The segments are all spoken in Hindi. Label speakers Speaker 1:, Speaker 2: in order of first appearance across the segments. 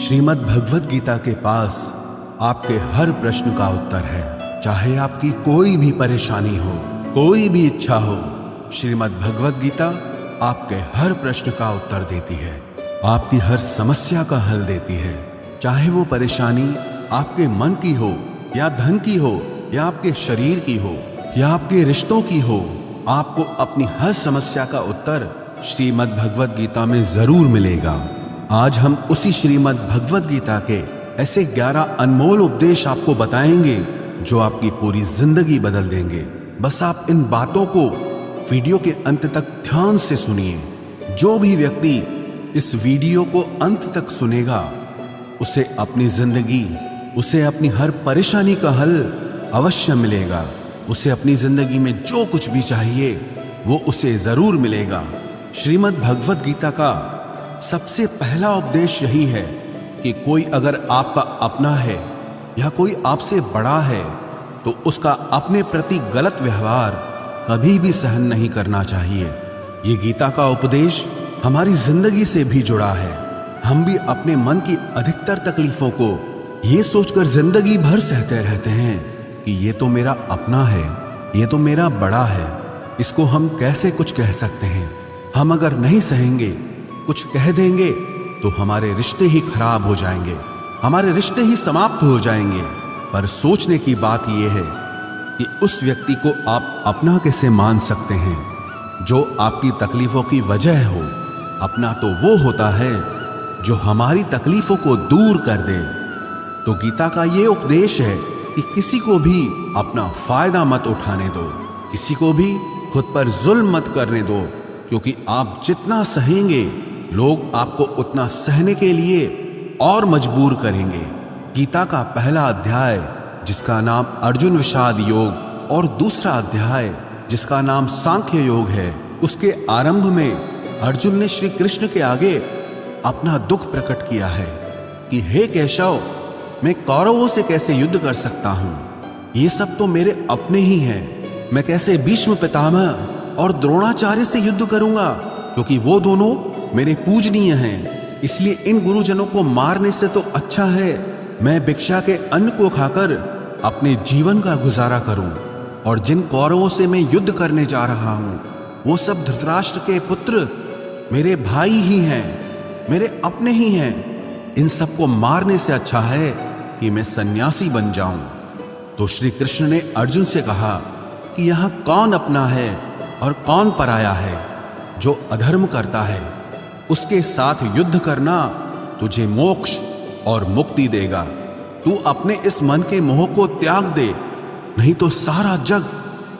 Speaker 1: श्रीमद् भगवद गीता के पास आपके हर प्रश्न का उत्तर है। चाहे आपकी कोई भी परेशानी हो, कोई भी इच्छा हो, श्रीमद् भगवद गीता आपके हर प्रश्न का उत्तर देती है, आपकी हर समस्या का हल देती है। चाहे वो परेशानी आपके मन की हो या धन की हो या आपके शरीर की हो या आपके रिश्तों की हो, आपको अपनी हर समस्या का उत्तर श्रीमद् भगवद गीता में जरूर मिलेगा। आज हम उसी श्रीमद् भगवद गीता के ऐसे 11 अनमोल उपदेश आपको बताएंगे जो आपकी पूरी जिंदगी बदल देंगे। बस आप इन बातों को वीडियो के अंत तक ध्यान से सुनिए। जो भी व्यक्ति इस वीडियो को अंत तक सुनेगा उसे अपनी जिंदगी, उसे अपनी हर परेशानी का हल अवश्य मिलेगा। उसे अपनी जिंदगी में जो कुछ भी चाहिए वो उसे जरूर मिलेगा। श्रीमद् भगवद गीता का सबसे पहला उपदेश यही है कि कोई अगर आपका अपना है या कोई आपसे बड़ा है तो उसका अपने प्रति गलत व्यवहार कभी भी सहन नहीं करना चाहिए। ये गीता का उपदेश हमारी जिंदगी से भी जुड़ा है। हम भी अपने मन की अधिकतर तकलीफों को ये सोचकर जिंदगी भर सहते रहते हैं कि ये तो मेरा अपना है, ये तो मेरा बड़ा है, इसको हम कैसे कुछ कह सकते हैं। हम अगर नहीं सहेंगे, कुछ कह देंगे तो हमारे रिश्ते ही खराब हो जाएंगे, हमारे रिश्ते ही समाप्त हो जाएंगे। पर सोचने की बात यह है कि उस व्यक्ति को आप अपना कैसे मान सकते हैं जो आपकी तकलीफों की वजह हो। अपना तो वो होता है जो हमारी तकलीफों को दूर कर दे। तो गीता का ये उपदेश है कि किसी को भी अपना फायदा मत उठाने दो, किसी को भी खुद पर जुल्म मत करने दो, क्योंकि आप जितना सहेंगे लोग आपको उतना सहने के लिए और मजबूर करेंगे। गीता का पहला अध्याय जिसका नाम अर्जुन विषाद योग और दूसरा अध्याय जिसका नाम सांख्य योग है, उसके आरंभ में अर्जुन ने श्री कृष्ण के आगे अपना दुख प्रकट किया है कि हे केशव, मैं कौरवों से कैसे युद्ध कर सकता हूं, ये सब तो मेरे अपने ही हैं। मैं कैसे भीष्म पितामह और द्रोणाचार्य से युद्ध करूंगा, क्योंकि वो दोनों मेरे पूजनीय हैं। इसलिए इन गुरुजनों को मारने से तो अच्छा है मैं भिक्षा के अन्न को खाकर अपने जीवन का गुजारा करूं। और जिन कौरवों से मैं युद्ध करने जा रहा हूं वो सब धृतराष्ट्र के पुत्र मेरे भाई ही हैं, मेरे अपने ही हैं। इन सबको मारने से अच्छा है कि मैं सन्यासी बन जाऊं। तो श्री कृष्ण ने अर्जुन से कहा कि यहां कौन अपना है और कौन पराया है। जो अधर्म करता है उसके साथ युद्ध करना तुझे मोक्ष और मुक्ति देगा। तू अपने इस मन के मोह को त्याग दे, नहीं तो सारा जग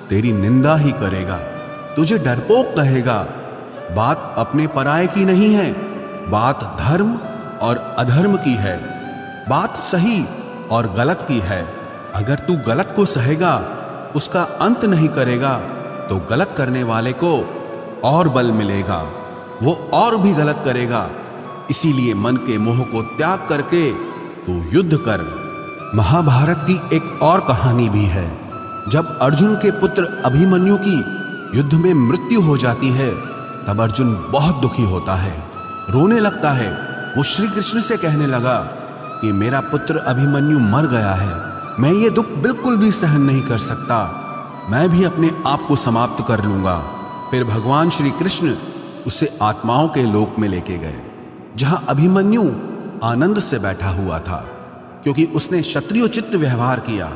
Speaker 1: तेरी निंदा ही करेगा, तुझे डरपोक कहेगा। बात अपने पराये की नहीं है, बात धर्म और अधर्म की है, बात सही और गलत की है। अगर तू गलत को सहेगा, उसका अंत नहीं करेगा, तो गलत करने वाले को और बल मिलेगा, वो और भी गलत करेगा। इसीलिए मन के मोह को त्याग करके तू युद्ध कर। महाभारत की एक और कहानी भी है। जब अर्जुन के पुत्र अभिमन्यु की युद्ध में मृत्यु हो जाती है तब अर्जुन बहुत दुखी होता है, रोने लगता है। वो श्री कृष्ण से कहने लगा कि मेरा पुत्र अभिमन्यु मर गया है, मैं ये दुख बिल्कुल भी सहन नहीं कर सकता, मैं भी अपने आप को समाप्त कर लूंगा। फिर भगवान श्री कृष्ण उसे आत्माओं के लोक में लेके गए, जहां अभिमन्यु आनंद से बैठा हुआ था, क्योंकि उसने क्षत्रियोचित व्यवहार किया,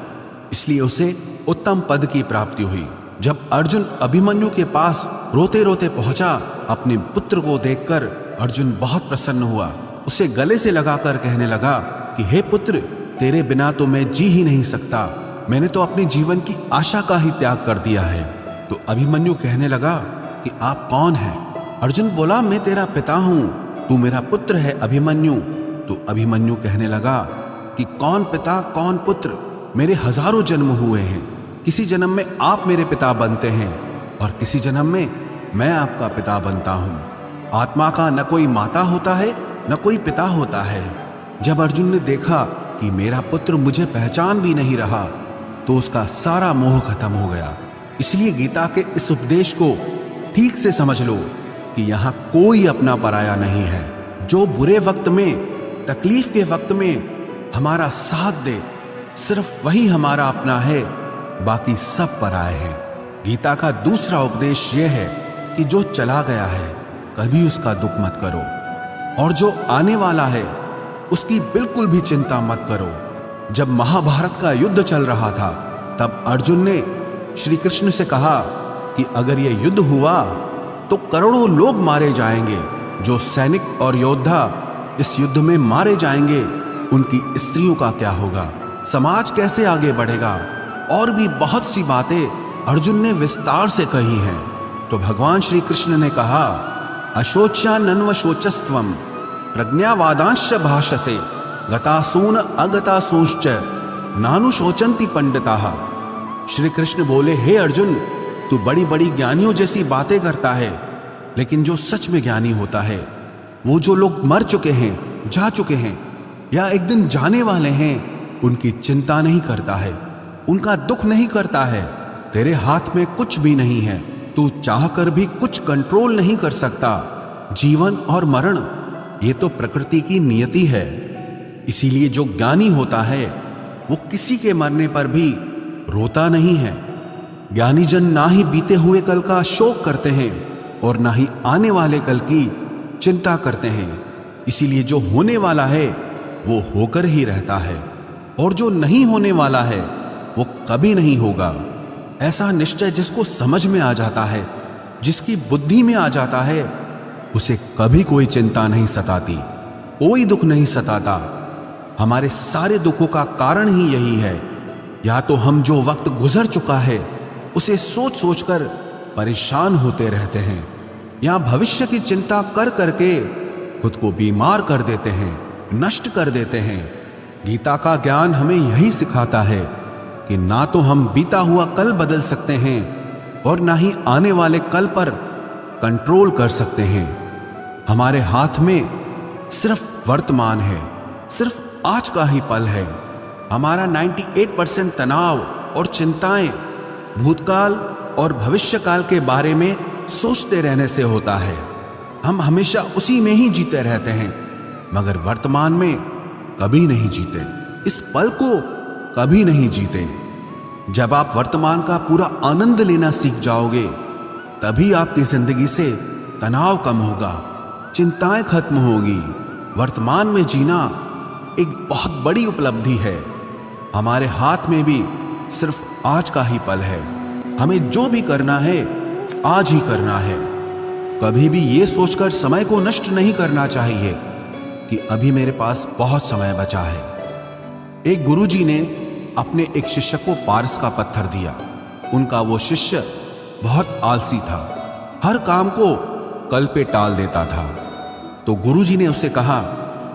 Speaker 1: इसलिए उसे उत्तम पद की प्राप्ति हुई। जब अर्जुन अभिमन्यु के पास रोते रोते पहुंचा, अपने पुत्र को देखकर अर्जुन बहुत प्रसन्न हुआ। उसे गले से लगाकर कहने लगा कि हे पुत्र, तेरे बिना तो मैं जी ही नहीं सकता, मैंने तो अपने जीवन की आशा का ही त्याग कर दिया है। तो अभिमन्यु कहने लगा कि आप कौन हैं? अर्जुन बोला, मैं तेरा पिता हूं, तू मेरा पुत्र है अभिमन्यु। तो अभिमन्यु कहने लगा कि कौन पिता कौन पुत्र, मेरे हजारों जन्म हुए हैं, किसी जन्म में आप मेरे पिता बनते हैं और किसी जन्म में मैं आपका पिता बनता हूं। आत्मा का न कोई माता होता है न कोई पिता होता है। जब अर्जुन ने देखा कि मेरा पुत्र मुझे पहचान भी नहीं रहा तो उसका सारा मोह खत्म हो गया। इसलिए गीता के इस उपदेश को ठीक से समझ लो कि यहां कोई अपना पराया नहीं है। जो बुरे वक्त में तकलीफ के वक्त में हमारा साथ दे, सिर्फ वही हमारा अपना है, बाकी सब पराए हैं। गीता का दूसरा उपदेश यह है कि जो चला गया है कभी उसका दुख मत करो, और जो आने वाला है उसकी बिल्कुल भी चिंता मत करो। जब महाभारत का युद्ध चल रहा था तब अर्जुन ने श्री कृष्ण से कहा कि अगर यह युद्ध हुआ तो करोड़ों लोग मारे जाएंगे। जो सैनिक और योद्धा इस युद्ध में मारे जाएंगे उनकी स्त्रियों का क्या होगा, समाज कैसे आगे बढ़ेगा। और भी बहुत सी बातें अर्जुन ने विस्तार से कही हैं। तो भगवान श्री कृष्ण ने कहा, अशोच्यानन्व शोचस्त्वम प्रज्ञावादांश भाषसे गतासून अगतासूश्च नानुशोचन्ति पंडिताः। श्री कृष्ण बोले, हे अर्जुन, तू बड़ी बड़ी ज्ञानियों जैसी बातें करता है, लेकिन जो सच में ज्ञानी होता है, वो जो लोग मर चुके हैं, जा चुके हैं या एक दिन जाने वाले हैं, उनकी चिंता नहीं करता है, उनका दुख नहीं करता है। तेरे हाथ में कुछ भी नहीं है, तू चाहकर भी कुछ कंट्रोल नहीं कर सकता। जीवन और मरण ये तो प्रकृति की नियति है। इसीलिए जो ज्ञानी होता है वो किसी के मरने पर भी रोता नहीं है। ज्ञानी जन ना ही बीते हुए कल का शोक करते हैं और ना ही आने वाले कल की चिंता करते हैं। इसीलिए जो होने वाला है वो होकर ही रहता है, और जो नहीं होने वाला है वो कभी नहीं होगा। ऐसा निश्चय जिसको समझ में आ जाता है, जिसकी बुद्धि में आ जाता है, उसे कभी कोई चिंता नहीं सताती, कोई दुख नहीं सताता। हमारे सारे दुखों का कारण ही यही है। या तो हम जो वक्त गुजर चुका है उसे सोच सोचकर परेशान होते रहते हैं, या भविष्य की चिंता कर करके खुद को बीमार कर देते हैं, नष्ट कर देते हैं। गीता का ज्ञान हमें यही सिखाता है कि ना तो हम बीता हुआ कल बदल सकते हैं और ना ही आने वाले कल पर कंट्रोल कर सकते हैं। हमारे हाथ में सिर्फ वर्तमान है, सिर्फ आज का ही पल है। हमारा 98% तनाव और चिंताएं भूतकाल और भविष्यकाल के बारे में सोचते रहने से होता है। हम हमेशा उसी में ही जीते रहते हैं, मगर वर्तमान में कभी नहीं जीते, इस पल को कभी नहीं जीते। जब आप वर्तमान का पूरा आनंद लेना सीख जाओगे, तभी आपकी जिंदगी से तनाव कम होगा, चिंताएं खत्म होगी। वर्तमान में जीना एक बहुत बड़ी उपलब्धि है। हमारे हाथ में भी सिर्फ आज का ही पल है। हमें जो भी करना है आज ही करना है। कभी भी ये सोचकर समय को नष्ट नहीं करना चाहिए कि अभी मेरे पास बहुत समय बचा है। एक गुरुजी ने अपने एक शिष्य को पारस का पत्थर दिया। उनका वो शिष्य बहुत आलसी था, हर काम को कल पे टाल देता था। तो गुरुजी ने उससे कहा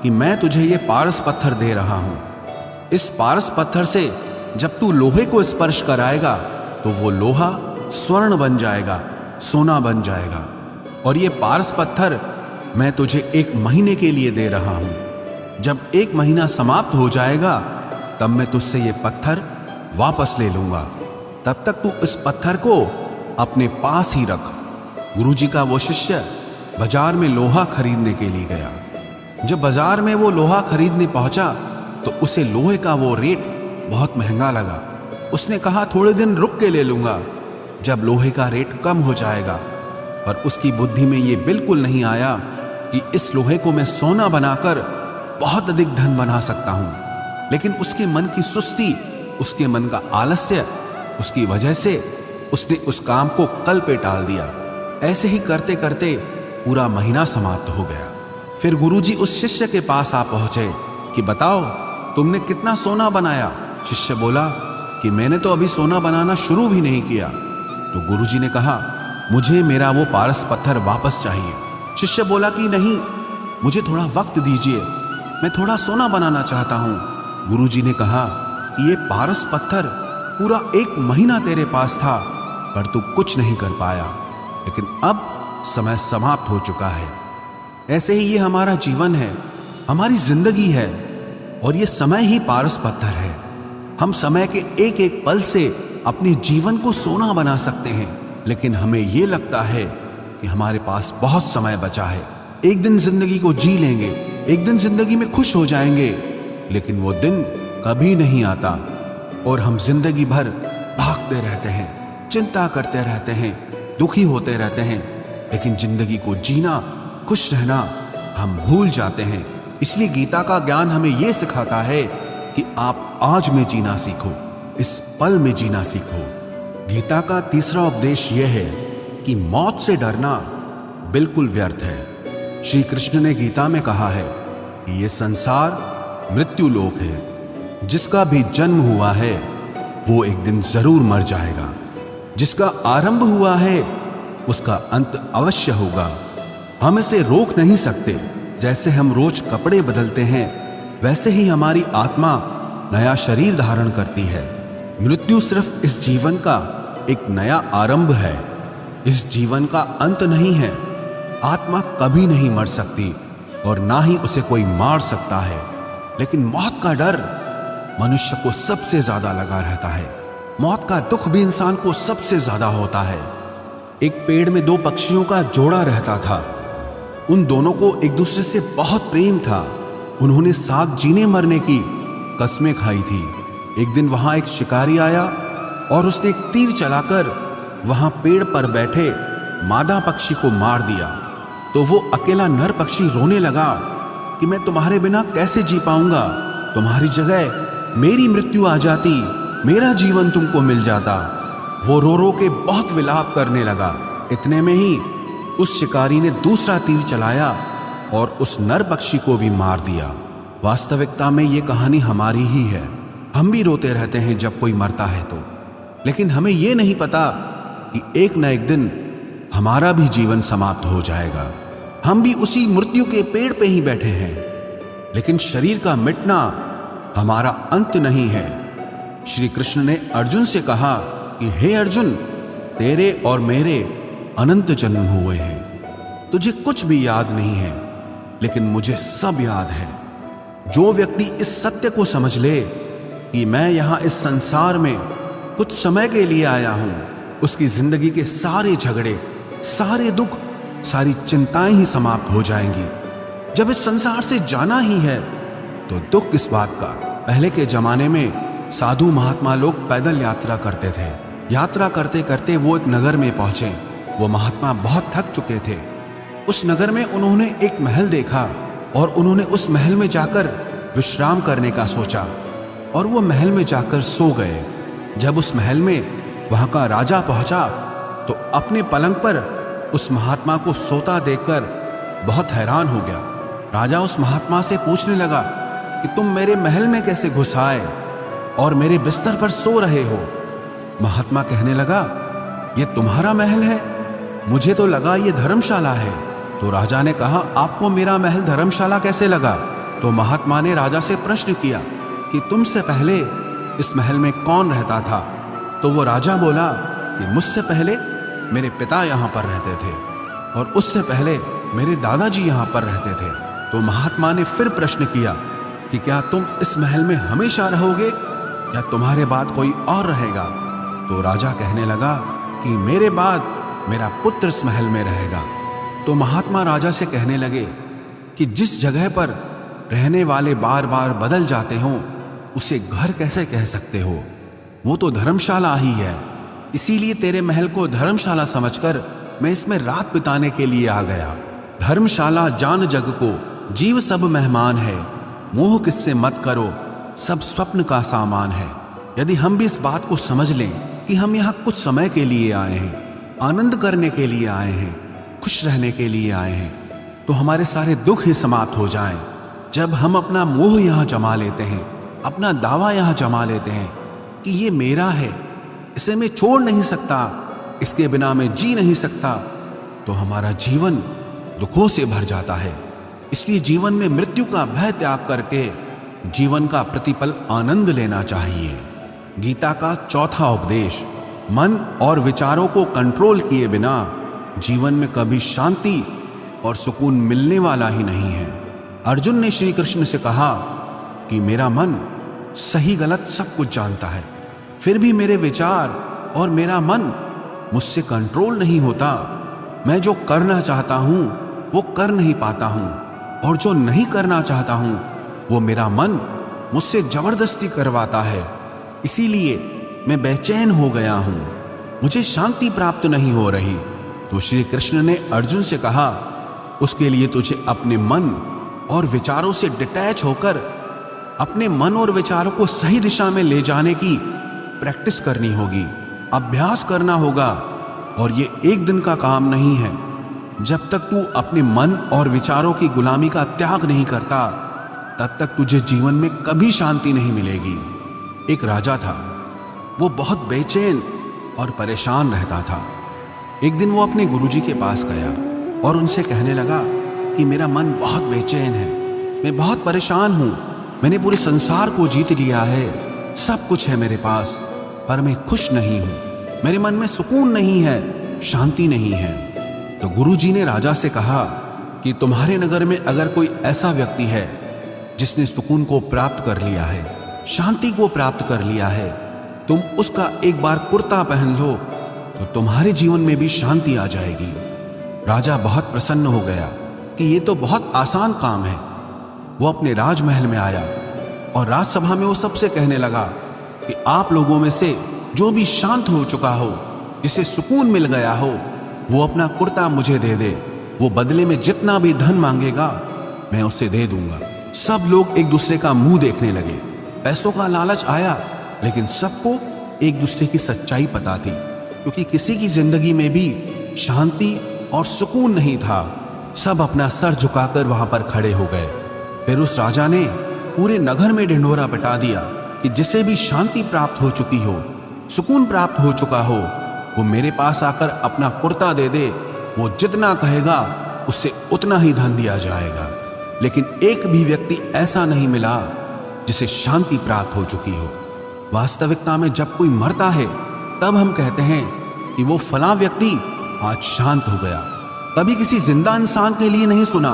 Speaker 1: कि मैं तुझे ये पारस पत्थर दे रहा हूं। इस पारस पत्थर से जब तू लोहे को स्पर्श कराएगा तो वो लोहा स्वर्ण बन जाएगा, सोना बन जाएगा। और ये पारस पत्थर मैं तुझे 1 महीने के लिए दे रहा हूं। जब 1 महीना समाप्त हो जाएगा तब मैं तुझसे ये पत्थर वापस ले लूंगा। तब तक तू इस पत्थर को अपने पास ही रख। गुरुजी का वो शिष्य बाजार में लोहा खरीदने के लिए गया। जब बाजार में वो लोहा खरीदने पहुंचा तो उसे लोहे का वो रेट बहुत महंगा लगा। उसने कहा थोड़े दिन रुक के ले लूंगा, जब लोहे का रेट कम हो जाएगा। पर उसकी बुद्धि में ये बिल्कुल नहीं आया कि इस लोहे को मैं सोना बनाकर बहुत अधिक धन बना सकता हूं। लेकिन उसके मन की सुस्ती, उसके मन का आलस्य, उसकी वजह से उसने उस काम को कल पे टाल दिया। ऐसे ही करते करते पूरा महीना समाप्त हो गया। फिर गुरुजी उस शिष्य के पास आ पहुंचे कि बताओ तुमने कितना सोना बनाया। शिष्य बोला कि मैंने तो अभी सोना बनाना शुरू भी नहीं किया। तो गुरुजी ने कहा मुझे मेरा वो पारस पत्थर वापस चाहिए। शिष्य बोला कि नहीं, मुझे थोड़ा वक्त दीजिए, मैं थोड़ा सोना बनाना चाहता हूं। गुरुजी ने कहा कि ये पारस पत्थर पूरा 1 महीना तेरे पास था, पर तू कुछ नहीं कर पाया, लेकिन अब समय समाप्त हो चुका है। ऐसे ही ये हमारा जीवन है, हमारी जिंदगी है, और ये समय ही पारस पत्थर है। हम समय के एक एक पल से अपने जीवन को सोना बना सकते हैं, लेकिन हमें ये लगता है कि हमारे पास बहुत समय बचा है, एक दिन जिंदगी को जी लेंगे, एक दिन जिंदगी में खुश हो जाएंगे, लेकिन वो दिन कभी नहीं आता और हम जिंदगी भर भागते रहते हैं, चिंता करते रहते हैं, दुखी होते रहते हैं, लेकिन जिंदगी को जीना, खुश रहना हम भूल जाते हैं। इसलिए गीता का ज्ञान हमें यह सिखाता है कि आप आज में जीना सीखो, इस पल में जीना सीखो। गीता का तीसरा उपदेश यह है कि मौत से डरना बिल्कुल व्यर्थ है। श्री कृष्ण ने गीता में कहा है कि यह संसार मृत्यु लोक है। जिसका भी जन्म हुआ है वो एक दिन जरूर मर जाएगा। जिसका आरंभ हुआ है उसका अंत अवश्य होगा। हम इसे रोक नहीं सकते। जैसे हम रोज कपड़े बदलते हैं, वैसे ही हमारी आत्मा नया शरीर धारण करती है। मृत्यु सिर्फ इस जीवन का एक नया आरंभ है, इस जीवन का अंत नहीं है। आत्मा कभी नहीं मर सकती और ना ही उसे कोई मार सकता है, लेकिन मौत का डर मनुष्य को सबसे ज्यादा लगा रहता है। मौत का दुख भी इंसान को सबसे ज्यादा होता है। एक पेड़ में दो पक्षियों का जोड़ा रहता था। उन दोनों को एक दूसरे से बहुत प्रेम था। उन्होंने साथ जीने मरने की कस्में खाई थी। एक दिन वहां एक शिकारी आया और उसने एक तीर चलाकर वहां पेड़ पर बैठे मादा पक्षी को मार दिया। तो वो अकेला नर पक्षी रोने लगा कि मैं तुम्हारे बिना कैसे जी पाऊंगा। तुम्हारी जगह मेरी मृत्यु आ जाती, मेरा जीवन तुमको मिल जाता। वो रो रो के बहुत विलाप करने लगा। इतने में ही उस शिकारी ने दूसरा तीर चलाया और उस नर पक्षी को भी मार दिया। वास्तविकता में ये कहानी हमारी ही है। हम भी रोते रहते हैं जब कोई मरता है तो, लेकिन हमें ये नहीं पता कि एक न एक दिन हमारा भी जीवन समाप्त हो जाएगा। हम भी उसी मृत्यु के पेड़ पे ही बैठे हैं, लेकिन शरीर का मिटना हमारा अंत नहीं है। श्री कृष्ण ने अर्जुन से कहा कि हे अर्जुन, तेरे और मेरे अनंत जन्म हुए हैं। तुझे कुछ भी याद नहीं है, लेकिन मुझे सब याद है। जो व्यक्ति इस सत्य को समझ ले कि मैं यहां इस संसार में कुछ समय के लिए आया हूं, उसकी जिंदगी के सारे झगड़े, सारे दुख, सारी चिंताएं ही समाप्त हो जाएंगी। जब इस संसार से जाना ही है तो दुख किस बात का। पहले के जमाने में साधु महात्मा लोग पैदल यात्रा करते थे। यात्रा करते करते वो एक नगर में पहुंचे। वो महात्मा बहुत थक चुके थे। उस नगर में उन्होंने एक महल देखा और उन्होंने उस महल में जाकर विश्राम करने का सोचा और वो महल में जाकर सो गए। जब उस महल में वहां का राजा पहुंचा तो अपने पलंग पर उस महात्मा को सोता देखकर बहुत हैरान हो गया। राजा उस महात्मा से पूछने लगा कि तुम मेरे महल में कैसे घुस आए और मेरे बिस्तर पर सो रहे हो। महात्मा कहने लगा, ये तुम्हारा महल है? मुझे तो लगा ये धर्मशाला है। तो राजा ने कहा, आपको मेरा महल धर्मशाला कैसे लगा? तो महात्मा ने राजा से प्रश्न किया कि तुमसे पहले इस महल में कौन रहता था? तो वो राजा बोला कि मुझसे पहले मेरे पिता यहाँ पर रहते थे और उससे पहले मेरे दादाजी यहाँ पर रहते थे। तो महात्मा ने फिर प्रश्न किया कि क्या तुम इस महल में हमेशा रहोगे या तुम्हारे बाद कोई और रहेगा? तो राजा कहने लगा कि मेरे बाद मेरा पुत्र इस महल में रहेगा। तो महात्मा राजा से कहने लगे कि जिस जगह पर रहने वाले बार बार बदल जाते हों उसे घर कैसे कह सकते हो? वो तो धर्मशाला ही है। इसीलिए तेरे महल को धर्मशाला समझकर मैं इसमें रात बिताने के लिए आ गया। धर्मशाला जान जग को, जीव सब मेहमान है। मोह किससे मत करो, सब स्वप्न का सामान है। यदि हम भी इस बात को समझ लें कि हम यहाँ कुछ समय के लिए आए हैं, आनंद करने के लिए आए हैं, खुश रहने के लिए आए हैं, तो हमारे सारे दुख ही समाप्त हो जाएं। जब हम अपना मोह यहाँ जमा लेते हैं, अपना दावा यहाँ जमा लेते हैं कि ये मेरा है, इसे मैं छोड़ नहीं सकता, इसके बिना मैं जी नहीं सकता, तो हमारा जीवन दुखों से भर जाता है। इसलिए जीवन में मृत्यु का भय त्याग करके जीवन का प्रतिपल आनंद लेना चाहिए। गीता का चौथा उपदेश, मन और विचारों को कंट्रोल किए बिना जीवन में कभी शांति और सुकून मिलने वाला ही नहीं है। अर्जुन ने श्री कृष्ण से कहा कि मेरा मन सही गलत सब कुछ जानता है, फिर भी मेरे विचार और मेरा मन मुझसे कंट्रोल नहीं होता। मैं जो करना चाहता हूं वो कर नहीं पाता हूं। और जो नहीं करना चाहता हूं वो मेरा मन मुझसे जबरदस्ती करवाता है। इसीलिए मैं बेचैन हो गया हूं, मुझे शांति प्राप्त नहीं हो रही। तो श्री कृष्ण ने अर्जुन से कहा, उसके लिए तुझे अपने मन और विचारों से डिटैच होकर अपने मन और विचारों को सही दिशा में ले जाने की प्रैक्टिस करनी होगी, अभ्यास करना होगा। और ये एक दिन का काम नहीं है। जब तक तू अपने मन और विचारों की गुलामी का त्याग नहीं करता, तब तक तुझे जीवन में कभी शांति नहीं मिलेगी। एक राजा था, वो बहुत बेचैन और परेशान रहता था। एक दिन वो अपने गुरुजी के पास गया और उनसे कहने लगा कि मेरा मन बहुत बेचैन है, मैं बहुत परेशान हूँ, मैंने पूरे संसार को जीत लिया है, सब कुछ है मेरे पास, पर मैं खुश नहीं हूँ, मेरे मन में सुकून नहीं है, शांति नहीं है। तो गुरुजी ने राजा से कहा कि तुम्हारे नगर में अगर कोई ऐसा व्यक्ति है जिसने सुकून को प्राप्त कर लिया है, शांति को प्राप्त कर लिया है, तुम उसका एक बार कुर्ता पहन लो तो तुम्हारे जीवन में भी शांति आ जाएगी। राजा बहुत प्रसन्न हो गया कि ये तो बहुत आसान काम है। वो अपने राजमहल में आया और राजसभा में वो सबसे कहने लगा कि आप लोगों में से जो भी शांत हो चुका हो, जिसे सुकून मिल गया हो, वो अपना कुर्ता मुझे दे दे। वो बदले में जितना भी धन मांगेगा मैं उसे दे दूंगा। सब लोग एक दूसरे का मुंह देखने लगे। पैसों का लालच आया, लेकिन सबको एक दूसरे की सच्चाई पता थी, क्योंकि किसी की जिंदगी में भी शांति और सुकून नहीं था। सब अपना सर झुकाकर वहां पर खड़े हो गए। फिर उस राजा ने पूरे नगर में ढिंढोरा पिटा दिया कि जिसे भी शांति प्राप्त हो चुकी हो, सुकून प्राप्त हो चुका हो, वो मेरे पास आकर अपना कुर्ता दे दे। वो जितना कहेगा उससे उतना ही धन दिया जाएगा। लेकिन एक भी व्यक्ति ऐसा नहीं मिला जिसे शांति प्राप्त हो चुकी हो। वास्तविकता में जब कोई मरता है तब हम कहते हैं कि वो फलां व्यक्ति आज शांत हो गया। कभी किसी जिंदा इंसान के लिए नहीं सुना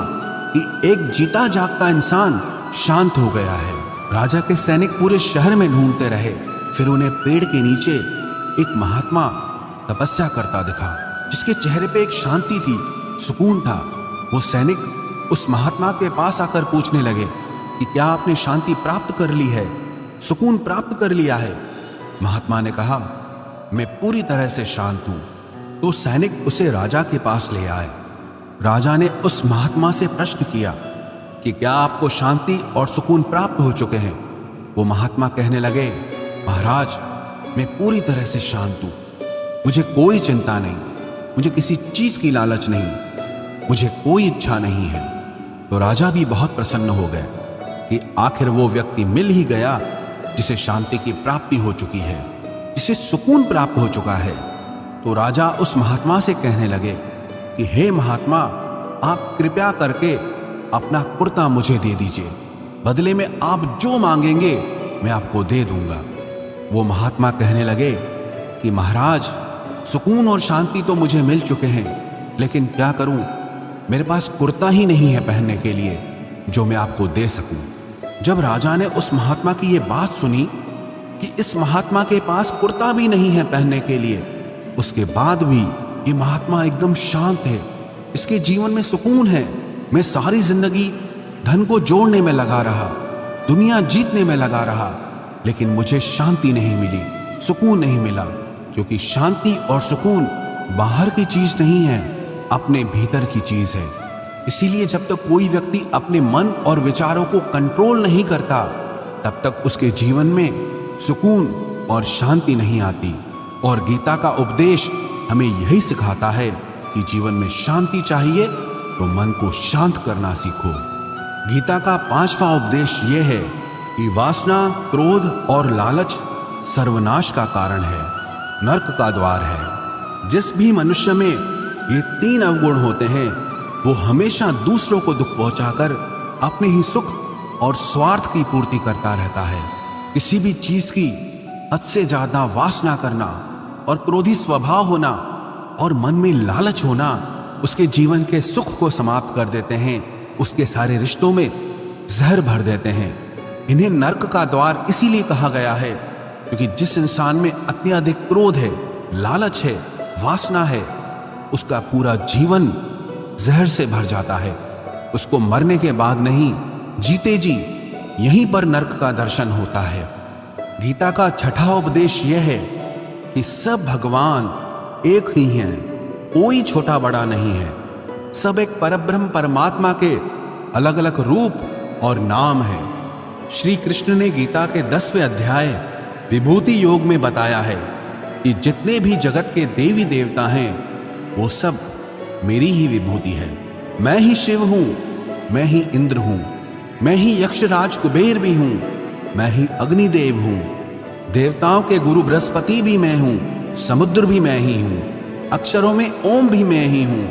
Speaker 1: कि एक जीता जागता इंसान शांत हो गया है। राजा के सैनिक पूरे शहर में ढूंढते रहे, फिर उन्हें पेड़ के नीचे एक महात्मा तपस्या करता दिखा, जिसके चेहरे पे एक शांति थी, सुकून था। वो सैनिक उस महात्मा के पास आकर पूछने लगे कि क्या आपने शांति प्राप्त कर ली है, सुकून प्राप्त कर लिया है? महात्मा ने कहा, मैं पूरी तरह से शांत हूं। तो सैनिक उसे राजा के पास ले आए। राजा ने उस महात्मा से प्रश्न किया कि क्या आपको शांति और सुकून प्राप्त हो चुके हैं? वो महात्मा कहने लगे, महाराज, मैं पूरी तरह से शांत हूं, मुझे कोई चिंता नहीं, मुझे किसी चीज की लालच नहीं, मुझे कोई इच्छा नहीं है। तो राजा भी बहुत प्रसन्न हो गए कि आखिर वो व्यक्ति मिल ही गया जिसे शांति की प्राप्ति हो चुकी है, जिसे सुकून प्राप्त हो चुका है। तो राजा उस महात्मा से कहने लगे कि हे महात्मा, आप कृपया करके अपना कुर्ता मुझे दे दीजिए, बदले में आप जो मांगेंगे मैं आपको दे दूंगा। वो महात्मा कहने लगे कि महाराज, सुकून और शांति तो मुझे मिल चुके हैं, लेकिन क्या करूं, मेरे पास कुर्ता ही नहीं है पहनने के लिए जो मैं आपको दे सकूं। जब राजा ने उस महात्मा की ये बात सुनी कि इस महात्मा के पास कुर्ता भी नहीं है पहनने के लिए, उसके बाद भी ये महात्मा एकदम शांत है, इसके जीवन में सुकून है, मैं सारी जिंदगी धन को जोड़ने में लगा रहा, दुनिया जीतने में लगा रहा, लेकिन मुझे शांति नहीं मिली, सुकून नहीं मिला। क्योंकि शांति और सुकून बाहर की चीज नहीं है, अपने भीतर की चीज है। इसीलिए जब तक कोई व्यक्ति अपने मन और विचारों को कंट्रोल नहीं करता, तब तक उसके जीवन में सुकून और शांति नहीं आती। और गीता का उपदेश हमें यही सिखाता है कि जीवन में शांति चाहिए तो मन को शांत करना सीखो। गीता का 5वां उपदेश यह है कि वासना, क्रोध और लालच सर्वनाश का कारण है, नरक का द्वार है। जिस भी मनुष्य में ये 3 अवगुण होते हैं, वो हमेशा दूसरों को दुख पहुंचाकर अपने ही सुख और स्वार्थ की पूर्ति करता रहता है। किसी भी चीज की हद से ज्यादा वासना करना और क्रोधी स्वभाव होना और मन में लालच होना उसके जीवन के सुख को समाप्त कर देते हैं, उसके सारे रिश्तों में जहर भर देते हैं। इन्हें नरक का द्वार इसीलिए कहा गया है क्योंकि जिस इंसान में अत्यधिक क्रोध है, लालच है, वासना है, उसका पूरा जीवन जहर से भर जाता है। उसको मरने के बाद नहीं, जीते जी यहीं पर नरक का दर्शन होता है। गीता का छठा उपदेश यह है कि सब भगवान एक ही हैं, कोई छोटा बड़ा नहीं है। सब एक परब्रह्म परमात्मा के अलग अलग रूप और नाम हैं। श्री कृष्ण ने गीता के 10वें अध्याय विभूति योग में बताया है कि जितने भी जगत के देवी देवता हैं वो सब मेरी ही विभूति है। मैं ही शिव हूं, मैं ही इंद्र हूं, मैं ही यक्षराज कुबेर भी हूं, मैं ही अग्निदेव हूं। देवताओं के गुरु बृहस्पति भी मैं हूं, समुद्र भी मैं ही हूं, अक्षरों में ओम भी मैं ही हूं,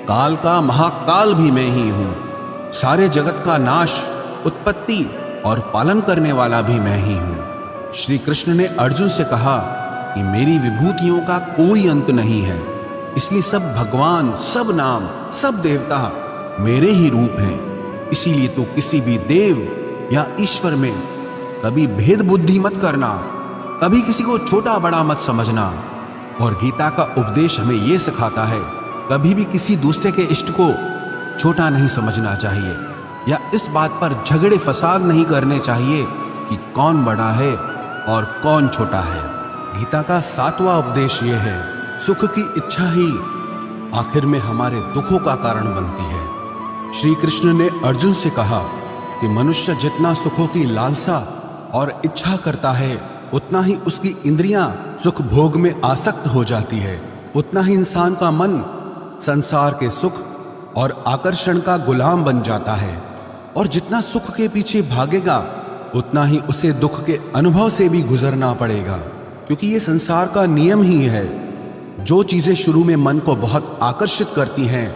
Speaker 1: काल का महाकाल भी मैं ही हूं, सारे जगत का नाश, उत्पत्ति और पालन करने वाला भी मैं ही हूं। श्री कृष्ण ने अर्जुन से कहा कि मेरी विभूतियों का कोई अंत नहीं है, इसलिए सब भगवान, सब नाम, सब देवता मेरे ही रूप हैं। इसीलिए तो किसी भी देव या ईश्वर में कभी भेद बुद्धि मत करना, कभी किसी को छोटा बड़ा मत समझना। और गीता का उपदेश हमें यह सिखाता है कभी भी किसी दूसरे के इष्ट को छोटा नहीं समझना चाहिए, या इस बात पर झगड़े फसाद नहीं करने चाहिए कि कौन बड़ा है और कौन छोटा है। गीता का 7वां उपदेश यह है, सुख की इच्छा ही आखिर में हमारे दुखों का कारण बनती है। श्री कृष्ण ने अर्जुन से कहा कि मनुष्य जितना सुखों की लालसा और इच्छा करता है उतना ही उसकी इंद्रियां सुख भोग में आसक्त हो जाती है, उतना ही इंसान का मन संसार के सुख और आकर्षण का गुलाम बन जाता है। और जितना सुख के पीछे भागेगा उतना ही उसे दुख के अनुभव से भी गुजरना पड़ेगा, क्योंकि ये संसार का नियम ही है। जो चीजें शुरू में मन को बहुत आकर्षित करती हैं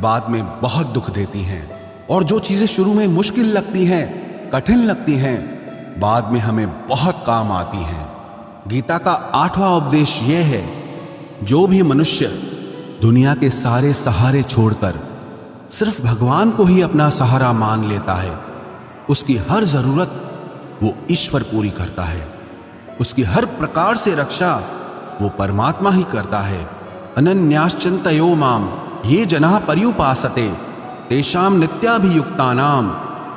Speaker 1: बाद में बहुत दुख देती हैं, और जो चीजें शुरू में मुश्किल लगती हैं, कठिन लगती हैं, बाद में हमें बहुत काम आती हैं। गीता का 8वां उपदेश यह है, जो भी मनुष्य दुनिया के सारे सहारे छोड़कर सिर्फ भगवान को ही अपना सहारा मान लेता है, उसकी हर जरूरत वो ईश्वर पूरी करता है, उसकी हर प्रकार से रक्षा वो परमात्मा ही करता है। अनन्याश्चिन्तयो माम ये जनाः पर्युपासते तेषां नित्याभियुक्तानां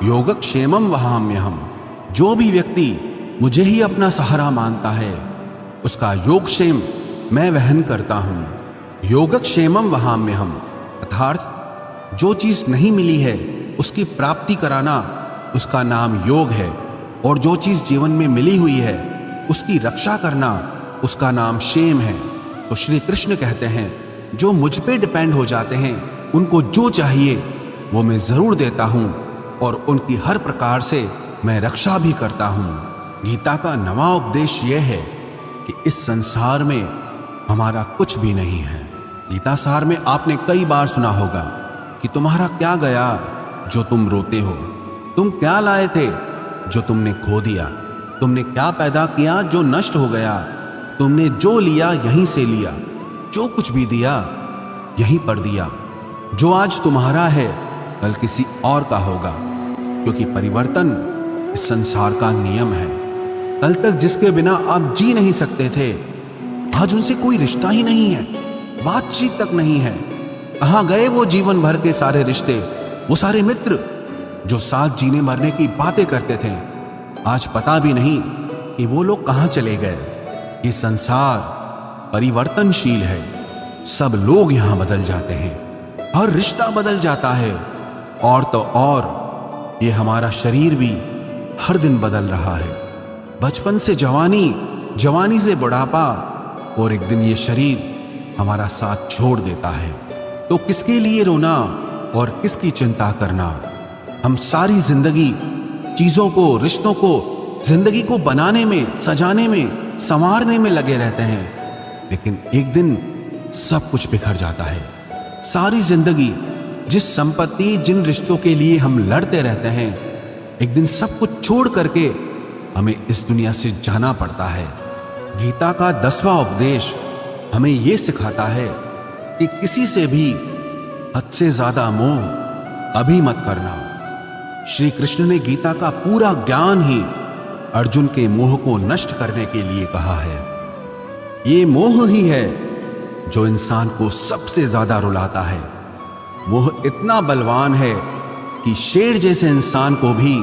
Speaker 1: योगक्षेमं वहाम्यहम्। जो भी व्यक्ति मुझे ही अपना सहारा मानता है उसका योगक्षेम मैं वहन करता हूं। योगक्षेमं वहाम्यहम् अर्थात जो चीज नहीं मिली है उसकी प्राप्ति कराना उसका नाम योग है, और जो चीज जीवन में मिली हुई है उसकी रक्षा करना उसका नाम क्षेम है। तो श्री कृष्ण कहते हैं जो मुझ पे डिपेंड हो जाते हैं उनको जो चाहिए वो मैं जरूर देता हूं, और उनकी हर प्रकार से मैं रक्षा भी करता हूं। गीता का 9वां उपदेश यह है कि इस संसार में हमारा कुछ भी नहीं है। गीता सार में आपने कई बार सुना होगा कि तुम्हारा क्या गया जो तुम रोते हो, तुम क्या लाए थे जो तुमने खो दिया, तुमने क्या पैदा किया जो नष्ट हो गया, तुमने जो लिया यहीं से लिया, जो कुछ भी दिया यहीं पर दिया। जो आज तुम्हारा है कल किसी और का होगा, क्योंकि परिवर्तन इस संसार का नियम है। कल तक जिसके बिना आप जी नहीं सकते थे आज उनसे कोई रिश्ता ही नहीं है, बातचीत तक नहीं है। कहां गए वो जीवन भर के सारे रिश्ते, वो सारे मित्र जो साथ जीने मरने की बातें करते थे, आज पता भी नहीं कि वो लोग कहां चले गए। ये संसार परिवर्तनशील है, सब लोग यहां बदल जाते हैं, हर रिश्ता बदल जाता है, और तो और ये हमारा शरीर भी हर दिन बदल रहा है। बचपन से जवानी, जवानी से बुढ़ापा, और एक दिन ये शरीर हमारा साथ छोड़ देता है। तो किसके लिए रोना और किसकी चिंता करना। हम सारी जिंदगी चीजों को, रिश्तों को, जिंदगी को बनाने में, सजाने में, संवारने में लगे रहते हैं, लेकिन एक दिन सब कुछ बिखर जाता है। सारी जिंदगी जिस संपत्ति, जिन रिश्तों के लिए हम लड़ते रहते हैं, एक दिन सब कुछ छोड़ करके हमें इस दुनिया से जाना पड़ता है। गीता का 10वां उपदेश हमें यह सिखाता है कि किसी से भी हद से ज्यादा मोह कभी मत करना। श्री कृष्ण ने गीता का पूरा ज्ञान ही अर्जुन के मोह को नष्ट करने के लिए कहा है। ये मोह ही है जो इंसान को सबसे ज्यादा रुलाता है। मोह इतना बलवान है कि शेर जैसे इंसान को भी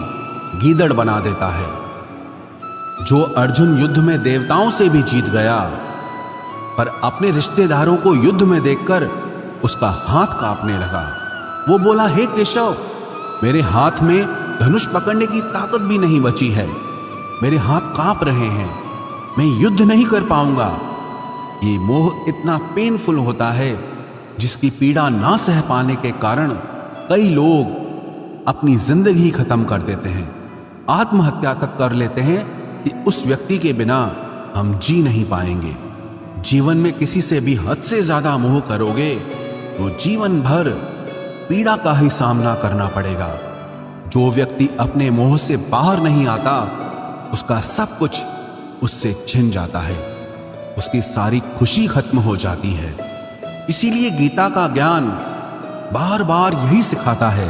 Speaker 1: गीदड़ बना देता है। जो अर्जुन युद्ध में देवताओं से भी जीत गया, पर अपने रिश्तेदारों को युद्ध में देखकर उसका हाथ कांपने लगा। वो बोला, हे केशव, मेरे हाथ में धनुष पकड़ने की ताकत भी नहीं बची है, मेरे हाथ कांप रहे हैं, मैं युद्ध नहीं कर पाऊंगा। ये मोह इतना पेनफुल होता है जिसकी पीड़ा ना सह पाने के कारण कई लोग अपनी जिंदगी खत्म कर देते हैं, आत्महत्या तक कर लेते हैं कि उस व्यक्ति के बिना हम जी नहीं पाएंगे। जीवन में किसी से भी हद से ज्यादा मोह करोगे तो जीवन भर पीड़ा का ही सामना करना पड़ेगा। जो व्यक्ति अपने मोह से बाहर नहीं आता, उसका सब कुछ उससे छिन जाता है, उसकी सारी खुशी खत्म हो जाती है। इसीलिए गीता का ज्ञान बार बार यही सिखाता है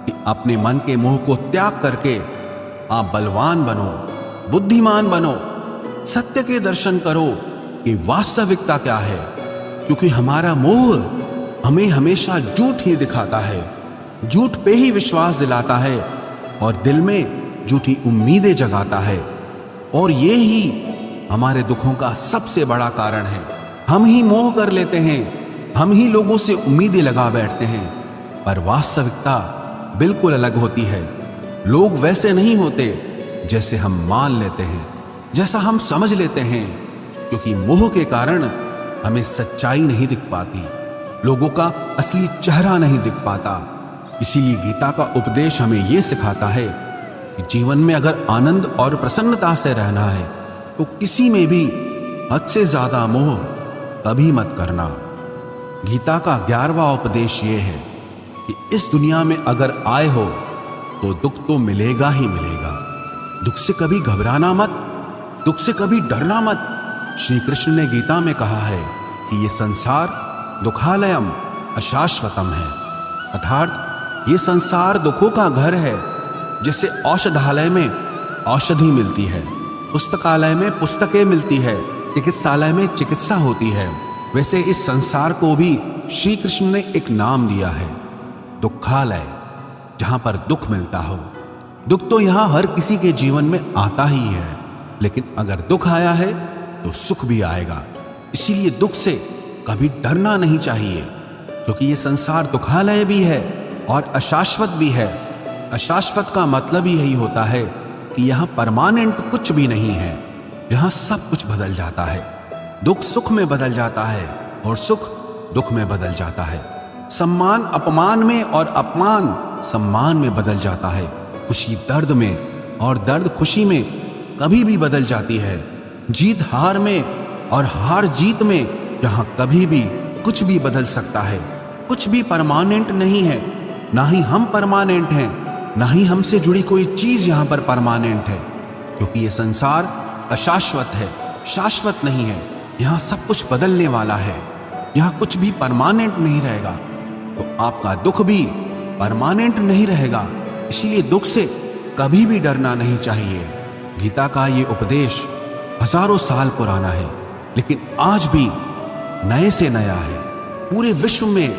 Speaker 1: कि अपने मन के मोह को त्याग करके आप बलवान बनो, बुद्धिमान बनो, सत्य के दर्शन करो कि वास्तविकता क्या है। क्योंकि हमारा मोह हमें हमेशा झूठ ही दिखाता है, झूठ पे ही विश्वास दिलाता है और दिल में झूठी उम्मीदें जगाता है। और ये ही हमारे दुखों का सबसे बड़ा कारण है। हम ही मोह कर लेते हैं, हम ही लोगों से उम्मीदें लगा बैठते हैं, पर वास्तविकता बिल्कुल अलग होती है। लोग वैसे नहीं होते जैसे हम मान लेते हैं, जैसा हम समझ लेते हैं, क्योंकि मोह के कारण हमें सच्चाई नहीं दिख पाती, लोगों का असली चेहरा नहीं दिख पाता। इसीलिए गीता का उपदेश हमें यह सिखाता है कि जीवन में अगर आनंद और प्रसन्नता से रहना है तो किसी में भी हद से ज्यादा मोह कभी मत करना। गीता का 11वां उपदेश ये है कि इस दुनिया में अगर आए हो तो दुख तो मिलेगा ही मिलेगा। दुख से कभी घबराना मत, दुख से कभी डरना मत। श्री कृष्ण ने गीता में कहा है कि ये संसार दुखालयम अशाश्वतम है, अर्थात ये संसार दुखों का घर है। जैसे औषधालय में औषधि मिलती है, पुस्तकालय में पुस्तकें मिलती है, चिकित्सालय में चिकित्सा होती है, वैसे इस संसार को भी श्री कृष्ण ने एक नाम दिया है, दुखालय, जहां पर दुख मिलता हो। दुख तो यहां हर किसी के जीवन में आता ही है, लेकिन अगर दुख आया है तो सुख भी आएगा। इसीलिए दुख से कभी डरना नहीं चाहिए, क्योंकि ये संसार दुखालय भी है और अशाश्वत भी है। अशाश्वत का मतलब ही यही होता है कि यहाँ परमानेंट कुछ भी नहीं है, यहाँ सब कुछ बदल जाता है। दुख सुख में बदल जाता है और सुख दुख में बदल जाता है। सम्मान अपमान में और अपमान सम्मान में बदल जाता है। खुशी दर्द में और दर्द खुशी में कभी भी बदल जाती है। जीत हार में और हार जीत में जहाँ कभी भी कुछ भी बदल सकता है। कुछ भी परमानेंट नहीं है, ना ही हम परमानेंट हैं, ना ही हमसे जुड़ी कोई चीज यहाँ पर परमानेंट है, क्योंकि ये संसार अशाश्वत है, शाश्वत नहीं है। यहाँ सब कुछ बदलने वाला है, यहाँ कुछ भी परमानेंट नहीं रहेगा। तो आपका दुख भी परमानेंट नहीं रहेगा, इसीलिए दुख से कभी भी डरना नहीं चाहिए। गीता का ये उपदेश हजारों साल पुराना है, लेकिन आज भी नए से नया है। पूरे विश्व में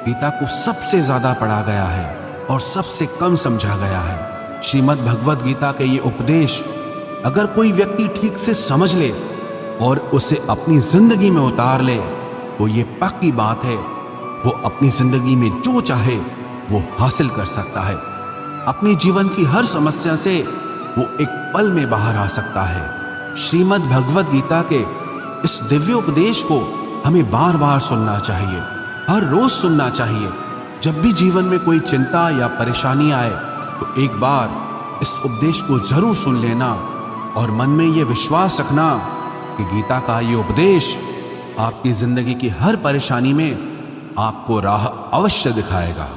Speaker 1: गीता को सबसे ज्यादा पढ़ा गया है और सबसे कम समझा गया है। श्रीमद् भगवद गीता के ये उपदेश अगर कोई व्यक्ति ठीक से समझ ले और उसे अपनी जिंदगी में उतार ले तो ये पक्की बात है, वो अपनी जिंदगी में जो चाहे वो हासिल कर सकता है। अपने जीवन की हर समस्या से वो एक पल में बाहर आ सकता है। श्रीमद् भगवद गीता के इस दिव्य उपदेश को हमें बार बार सुनना चाहिए, हर रोज सुनना चाहिए। जब भी जीवन में कोई चिंता या परेशानी आए तो एक बार इस उपदेश को जरूर सुन लेना और मन में ये विश्वास रखना कि गीता का ये उपदेश आपकी जिंदगी की हर परेशानी में आपको राह अवश्य दिखाएगा।